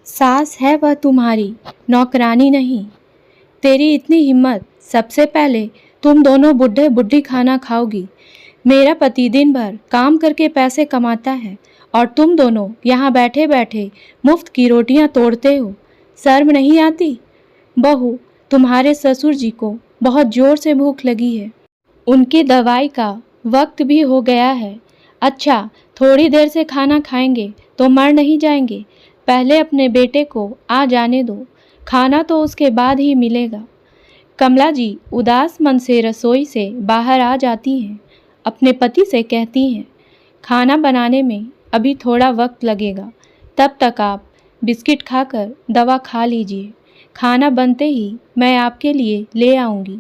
सास है वह तुम्हारी, नौकरानी नहीं। तेरी इतनी हिम्मत, सबसे पहले तुम दोनों बुढ़े बुढ़ी खाना खाओगी। मेरा पति दिन भर काम करके पैसे कमाता है और तुम दोनों यहाँ बैठे बैठे मुफ्त की रोटियाँ तोड़ते हो। शर्म नहीं आती? बहू, तुम्हारे ससुर जी को बहुत जोर से भूख लगी है। उनकी दवाई का वक्त भी हो गया है। अच्छा, थोड़ी देर से खाना खाएंगे तो मर नहीं जाएंगे। पहले अपने बेटे को आ जाने दो, खाना तो उसके बाद ही मिलेगा। कमला जी उदास मन से रसोई से बाहर आ जाती हैं। अपने पति से कहती हैं, खाना बनाने में अभी थोड़ा वक्त लगेगा, तब तक आप बिस्किट खाकर दवा खा लीजिए। खाना बनते ही मैं आपके लिए ले आऊँगी।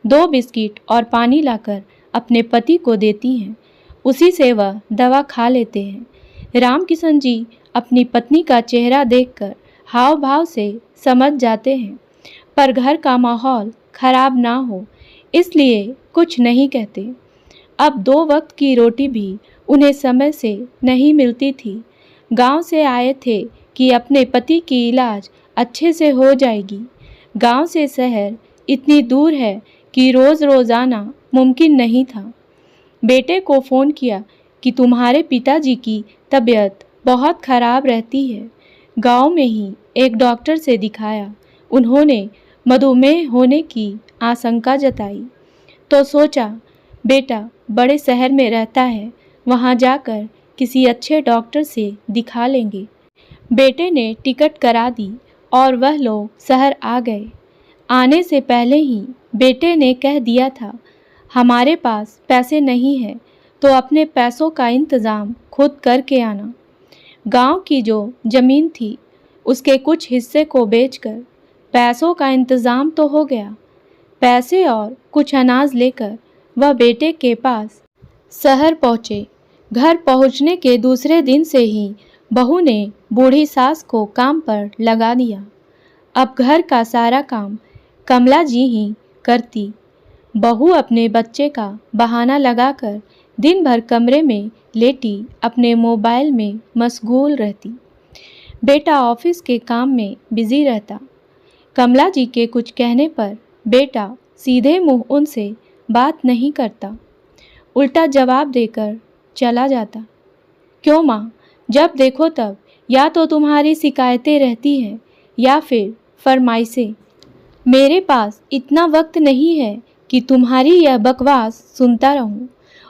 2 बिस्किट और पानी लाकर अपने पति को देती हैं। उसी से वह दवा खा लेते हैं। रामकिशन जी अपनी पत्नी का चेहरा देखकर हाव भाव से समझ जाते हैं, पर घर का माहौल खराब ना हो इसलिए कुछ नहीं कहते। अब 2 वक्त की रोटी भी उन्हें समय से नहीं मिलती थी। गांव से आए थे कि अपने पति की इलाज अच्छे से हो जाएगी। गांव से शहर इतनी दूर है कि रोज़ आना मुमकिन नहीं था। बेटे को फ़ोन किया कि तुम्हारे पिताजी की तबीयत बहुत ख़राब रहती है। गांव में ही एक डॉक्टर से दिखाया। उन्होंने मधुमेह होने की आशंका जताई। तो सोचा बेटा बड़े शहर में रहता है, वहां जाकर किसी अच्छे डॉक्टर से दिखा लेंगे। बेटे ने टिकट करा दी और वह लोग शहर आ गए। आने से पहले ही बेटे ने कह दिया था, हमारे पास पैसे नहीं है तो अपने पैसों का इंतज़ाम खुद करके आना। गांव की जो ज़मीन थी उसके कुछ हिस्से को बेचकर पैसों का इंतज़ाम तो हो गया। पैसे और कुछ अनाज लेकर वह बेटे के पास शहर पहुँचे। घर पहुँचने के दूसरे दिन से ही बहू ने बूढ़ी सास को काम पर लगा दिया। अब घर का सारा काम कमला जी ही करती। बहू अपने बच्चे का बहाना लगाकर दिन भर कमरे में लेटी अपने मोबाइल में मशगूल रहती। बेटा ऑफिस के काम में बिजी रहता। कमला जी के कुछ कहने पर बेटा सीधे मुंह उनसे बात नहीं करता, उल्टा जवाब देकर चला जाता। क्यों माँ, जब देखो तब या तो तुम्हारी शिकायतें रहती हैं या फिर फरमाइशें। मेरे पास इतना वक्त नहीं है कि तुम्हारी यह बकवास सुनता रहूं।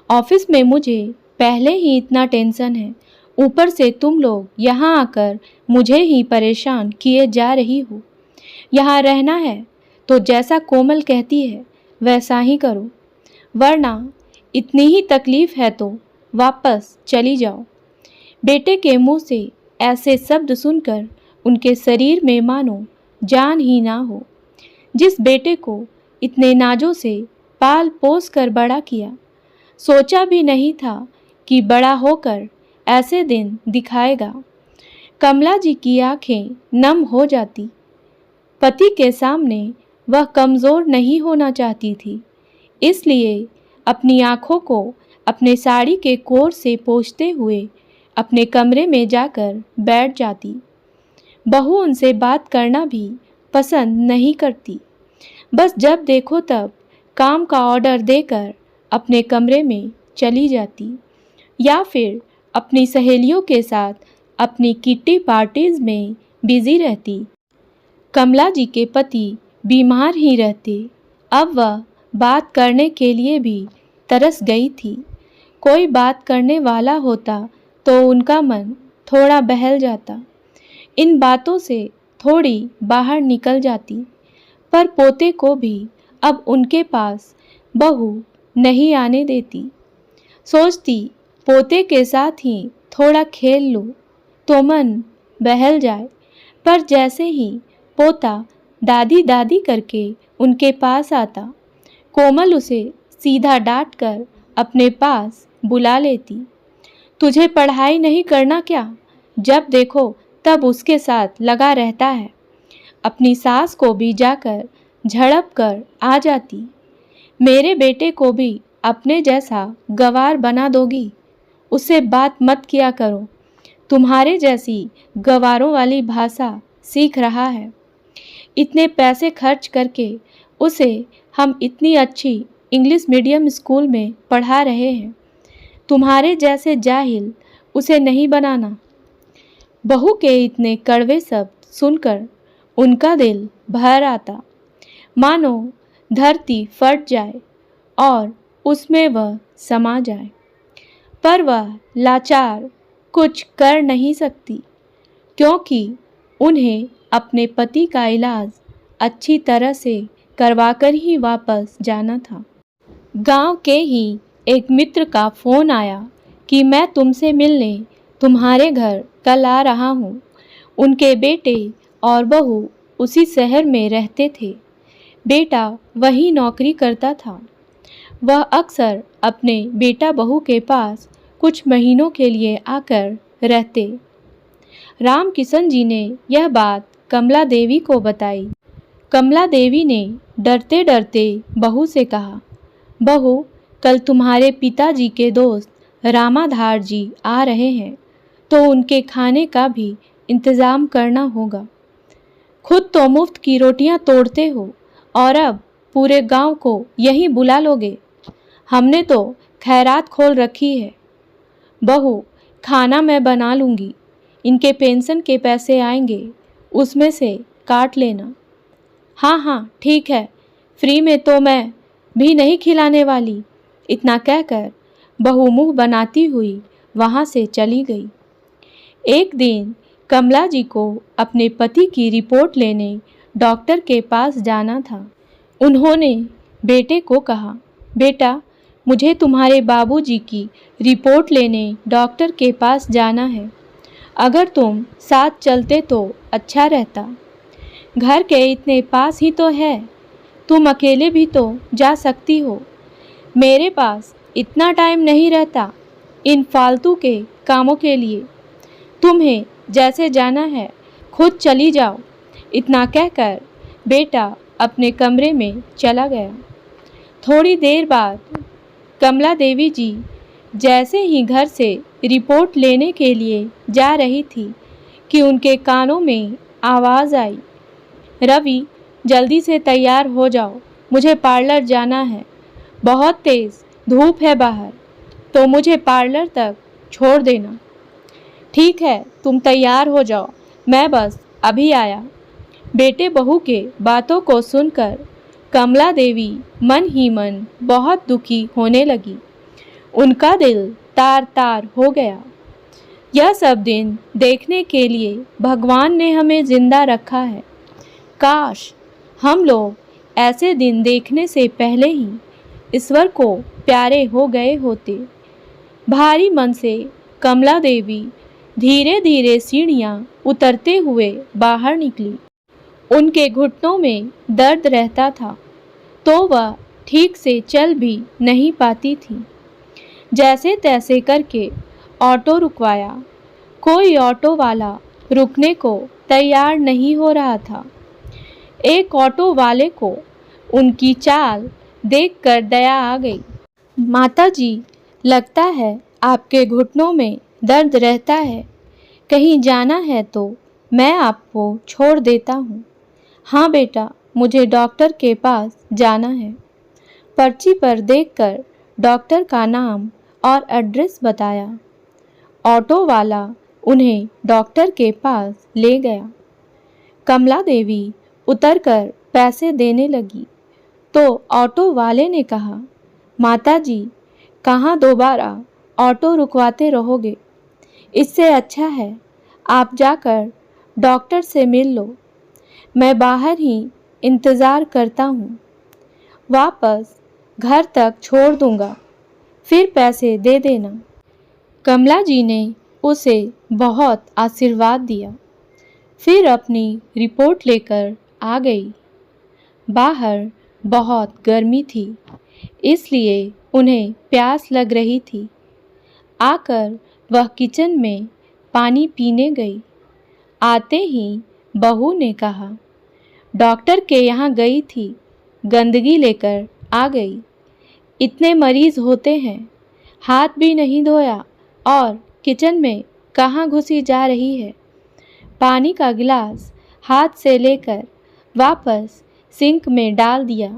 ऑफिस में मुझे पहले ही इतना टेंशन है, ऊपर से तुम लोग यहाँ आकर मुझे ही परेशान किए जा रही हो। यहाँ रहना है तो जैसा कोमल कहती है वैसा ही करो, वरना इतनी ही तकलीफ है तो वापस चली जाओ। बेटे के मुंह से ऐसे शब्द सुनकर उनके शरीर में मानो जान ही ना हो। जिस बेटे को इतने नाजों से पाल पोस कर बड़ा किया, सोचा भी नहीं था कि बड़ा होकर ऐसे दिन दिखाएगा। कमला जी की आंखें नम हो जाती। पति के सामने वह कमज़ोर नहीं होना चाहती थी, इसलिए अपनी आंखों को अपने साड़ी के कोर से पोंछते हुए अपने कमरे में जाकर बैठ जाती। बहू उनसे बात करना भी पसंद नहीं करती। बस जब देखो तब काम का ऑर्डर देकर अपने कमरे में चली जाती या फिर अपनी सहेलियों के साथ अपनी किट्टी पार्टीज में बिजी रहती। कमला जी के पति बीमार ही रहते। अब वह बात करने के लिए भी तरस गई थी। कोई बात करने वाला होता तो उनका मन थोड़ा बहल जाता, इन बातों से थोड़ी बाहर निकल जाती। पर पोते को भी अब उनके पास बहू नहीं आने देती। सोचती पोते के साथ ही थोड़ा खेल लूँ तो मन बहल जाए, पर जैसे ही पोता दादी दादी करके उनके पास आता, कोमल उसे सीधा डांट कर अपने पास बुला लेती। तुझे पढ़ाई नहीं करना क्या? जब देखो तब उसके साथ लगा रहता है। अपनी सास को भी जाकर झड़प कर आ जाती। मेरे बेटे को भी अपने जैसा गंवार बना दोगी? उससे बात मत किया करो। तुम्हारे जैसी गवारों वाली भाषा सीख रहा है। इतने पैसे खर्च करके उसे हम इतनी अच्छी इंग्लिश मीडियम स्कूल में पढ़ा रहे हैं। तुम्हारे जैसे जाहिल उसे नहीं बनाना। बहू के इतने कड़वे शब्द सुनकर उनका दिल भर आता, मानो धरती फट जाए और उसमें वह समा जाए। पर वह लाचार कुछ कर नहीं सकती, क्योंकि उन्हें अपने पति का इलाज अच्छी तरह से करवाकर ही वापस जाना था। गांव के ही एक मित्र का फ़ोन आया कि मैं तुमसे मिलने तुम्हारे घर कल आ रहा हूँ। उनके बेटे और बहू उसी शहर में रहते थे। बेटा वही नौकरी करता था। वह अक्सर अपने बेटा बहू के पास कुछ महीनों के लिए आकर रहते। राम किशन जी ने यह बात कमला देवी को बताई। कमला देवी ने डरते डरते बहू से कहा, बहू, कल तुम्हारे पिताजी के दोस्त रामाधार जी आ रहे हैं, तो उनके खाने का भी इंतज़ाम करना होगा। खुद तो मुफ्त की रोटियां तोड़ते हो और अब पूरे गांव को यहीं बुला लोगे। हमने तो खैरात खोल रखी है। बहू, खाना मैं बना लूँगी। इनके पेंशन के पैसे आएंगे, उसमें से काट लेना। हाँ हाँ ठीक है, फ्री में तो मैं भी नहीं खिलाने वाली। इतना कहकर बहू मुँह बनाती हुई वहाँ से चली गई। एक दिन कमला जी को अपने पति की रिपोर्ट लेने डॉक्टर के पास जाना था। उन्होंने बेटे को कहा, बेटा, मुझे तुम्हारे बाबूजी की रिपोर्ट लेने डॉक्टर के पास जाना है। अगर तुम साथ चलते तो अच्छा रहता। घर के इतने पास ही तो है, तुम अकेले भी तो जा सकती हो। मेरे पास इतना टाइम नहीं रहता इन फालतू के कामों के लिए। तुम्हें जैसे जाना है खुद चली जाओ। इतना कहकर बेटा अपने कमरे में चला गया। थोड़ी देर बाद कमला देवी जी जैसे ही घर से रिपोर्ट लेने के लिए जा रही थी कि उनके कानों में आवाज़ आई, रवि, जल्दी से तैयार हो जाओ, मुझे पार्लर जाना है। बहुत तेज़ धूप है बाहर, तो मुझे पार्लर तक छोड़ देना। ठीक है, तुम तैयार हो जाओ, मैं बस अभी आया। बेटे बहू के बातों को सुनकर कमला देवी मन ही मन बहुत दुखी होने लगी। उनका दिल तार तार हो गया। यह सब दिन देखने के लिए भगवान ने हमें जिंदा रखा है। काश हम लोग ऐसे दिन देखने से पहले ही ईश्वर को प्यारे हो गए होते। भारी मन से कमला देवी धीरे धीरे सीढ़ियाँ उतरते हुए बाहर निकली। उनके घुटनों में दर्द रहता था, तो वह ठीक से चल भी नहीं पाती थी। जैसे तैसे करके ऑटो रुकवाया। कोई ऑटो वाला रुकने को तैयार नहीं हो रहा था। एक ऑटो वाले को उनकी चाल देखकर दया आ गई। माताजी, लगता है आपके घुटनों में दर्द रहता है। कहीं जाना है तो मैं आपको छोड़ देता हूँ। हाँ बेटा, मुझे डॉक्टर के पास जाना है। पर्ची पर देखकर डॉक्टर का नाम और एड्रेस बताया। ऑटो वाला उन्हें डॉक्टर के पास ले गया। कमला देवी उतरकर पैसे देने लगी तो ऑटो वाले ने कहा, माताजी, कहाँ दोबारा ऑटो रुकवाते रहोगे? इससे अच्छा है आप जाकर डॉक्टर से मिल लो। मैं बाहर ही इंतज़ार करता हूँ। वापस घर तक छोड़ दूँगा, फिर पैसे दे देना। कमला जी ने उसे बहुत आशीर्वाद दिया, फिर अपनी रिपोर्ट लेकर आ गई। बाहर बहुत गर्मी थी, इसलिए उन्हें प्यास लग रही थी। आकर वह किचन में पानी पीने गई। आते ही बहू ने कहा, डॉक्टर के यहाँ गई थी, गंदगी लेकर आ गई। इतने मरीज होते हैं, हाथ भी नहीं धोया और किचन में कहाँ घुसी जा रही है। पानी का गिलास हाथ से लेकर वापस सिंक में डाल दिया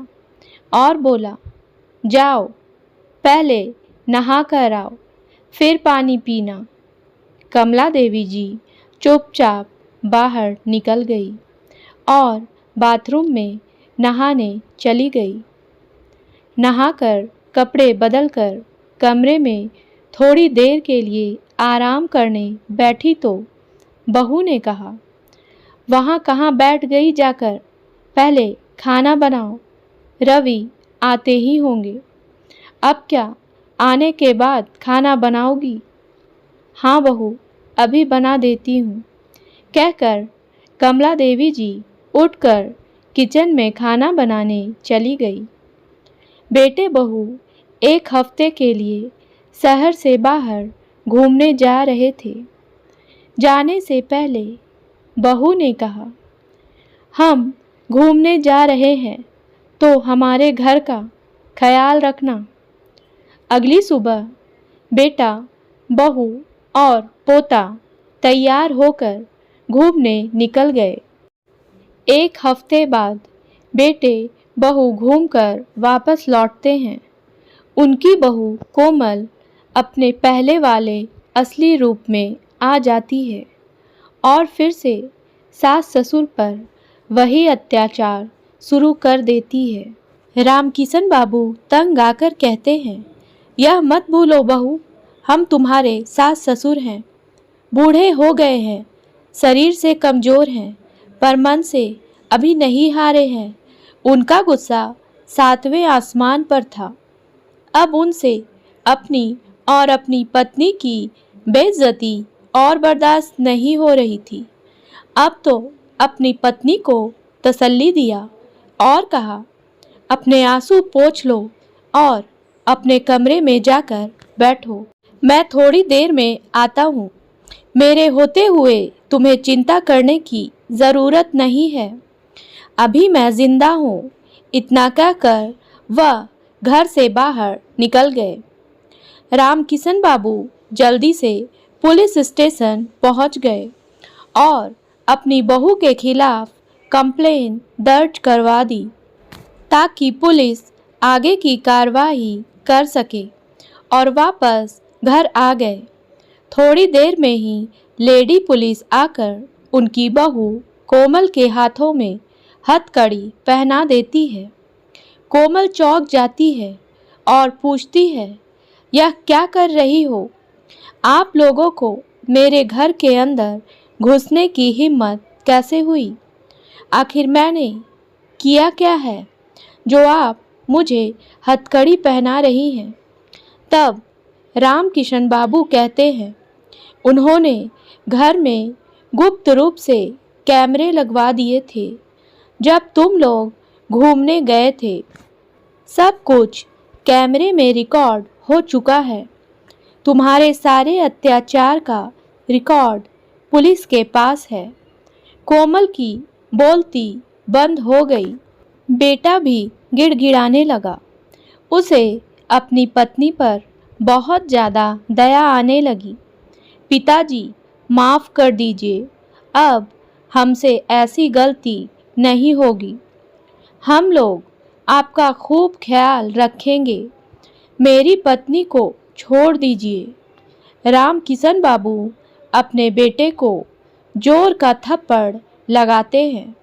और बोला, जाओ पहले नहा कर आओ, फिर पानी पीना। कमला देवी जी चुपचाप बाहर निकल गई और बाथरूम में नहाने चली गई। नहाकर कपड़े बदलकर कमरे में थोड़ी देर के लिए आराम करने बैठी तो बहू ने कहा, वहाँ कहाँ बैठ गई जाकर, पहले खाना बनाओ, रवि आते ही होंगे। अब क्या आने के बाद खाना बनाओगी? हाँ बहू, अभी बना देती हूँ, कहकर कमला देवी जी उठकर किचन में खाना बनाने चली गई। बेटे बहू एक हफ्ते के लिए शहर से बाहर घूमने जा रहे थे। जाने से पहले बहू ने कहा, हम घूमने जा रहे हैं तो हमारे घर का ख्याल रखना। अगली सुबह बेटा, बहू और पोता तैयार होकर घूमने निकल गए। एक हफ्ते बाद बेटे बहू घूमकर वापस लौटते हैं। उनकी बहू कोमल अपने पहले वाले असली रूप में आ जाती है और फिर से सास ससुर पर वही अत्याचार शुरू कर देती है। रामकिशन बाबू तंग आकर कहते हैं, यह मत भूलो बहू, हम तुम्हारे सास ससुर हैं, बूढ़े हो गए हैं, शरीर से कमज़ोर हैं, पर मन से अभी नहीं हारे हैं। उनका गुस्सा 7वें आसमान पर था। अब उनसे अपनी और अपनी पत्नी की बेइज्जती और बर्दाश्त नहीं हो रही थी। अब तो अपनी पत्नी को तसल्ली दिया और कहा, अपने आंसू पोंछ लो और अपने कमरे में जाकर बैठो, मैं थोड़ी देर में आता हूँ। मेरे होते हुए तुम्हें चिंता करने की ज़रूरत नहीं है, अभी मैं जिंदा हूँ। इतना कहकर वह घर से बाहर निकल गए। रामकिशन बाबू जल्दी से पुलिस स्टेशन पहुँच गए और अपनी बहू के खिलाफ कंप्लेन दर्ज करवा दी ताकि पुलिस आगे की कार्रवाई कर सके और वापस घर आ गए। थोड़ी देर में ही लेडी पुलिस आकर उनकी बहू कोमल के हाथों में हथकड़ी पहना देती है। कोमल चौंक जाती है और पूछती है, यह क्या कर रही हो? आप लोगों को मेरे घर के अंदर घुसने की हिम्मत कैसे हुई? आखिर मैंने किया क्या है जो आप मुझे हथकड़ी पहना रही हैं? तब रामकिशन बाबू कहते हैं, उन्होंने घर में गुप्त रूप से कैमरे लगवा दिए थे जब तुम लोग घूमने गए थे। सब कुछ कैमरे में रिकॉर्ड हो चुका है। तुम्हारे सारे अत्याचार का रिकॉर्ड पुलिस के पास है। कोमल की बोलती बंद हो गई। बेटा भी गिड़गिड़ाने लगा। उसे अपनी पत्नी पर बहुत ज़्यादा दया आने लगी। पिताजी, माफ़ कर दीजिए, अब हमसे ऐसी गलती नहीं होगी। हम लोग आपका खूब ख्याल रखेंगे। मेरी पत्नी को छोड़ दीजिए। रामकिशन बाबू अपने बेटे को जोर का थप्पड़ लगाते हैं।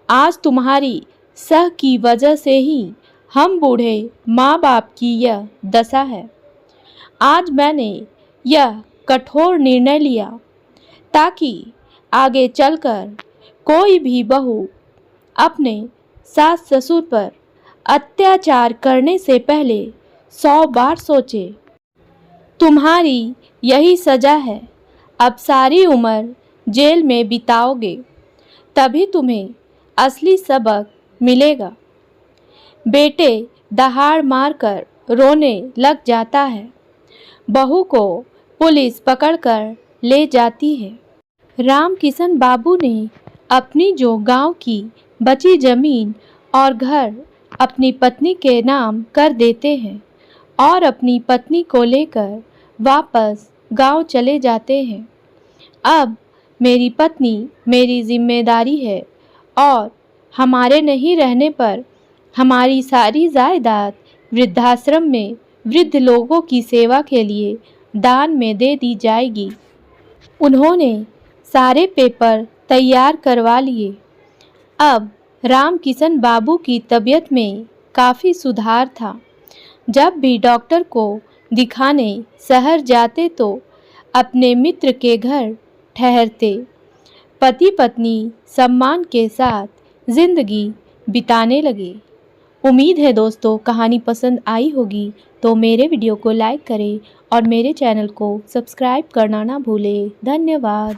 आज तुम्हारी सह की वजह से ही हम बूढ़े माँ बाप की यह दशा है। आज मैंने यह कठोर निर्णय लिया ताकि आगे चलकर कोई भी बहू अपने सास ससुर पर अत्याचार करने से पहले 100 बार सोचे। तुम्हारी यही सज़ा है। अब सारी उम्र जेल में बिताओगे, तभी तुम्हें असली सबक मिलेगा। बेटे दहाड़ मारकर रोने लग जाता है। बहू को पुलिस पकड़कर ले जाती है। रामकिशन बाबू ने अपनी जो गांव की बची ज़मीन और घर अपनी पत्नी के नाम कर देते हैं और अपनी पत्नी को लेकर वापस गांव चले जाते हैं। अब मेरी पत्नी मेरी जिम्मेदारी है और हमारे नहीं रहने पर हमारी सारी जायदाद वृद्धाश्रम में वृद्ध लोगों की सेवा के लिए दान में दे दी जाएगी। उन्होंने सारे पेपर तैयार करवा लिए। अब रामकिशन बाबू की तबीयत में काफ़ी सुधार था। जब भी डॉक्टर को दिखाने शहर जाते तो अपने मित्र के घर ठहरते। पति पत्नी सम्मान के साथ जिंदगी बिताने लगे। उम्मीद है दोस्तों कहानी पसंद आई होगी, तो मेरे वीडियो को लाइक करें और मेरे चैनल को सब्सक्राइब करना ना भूलें। धन्यवाद।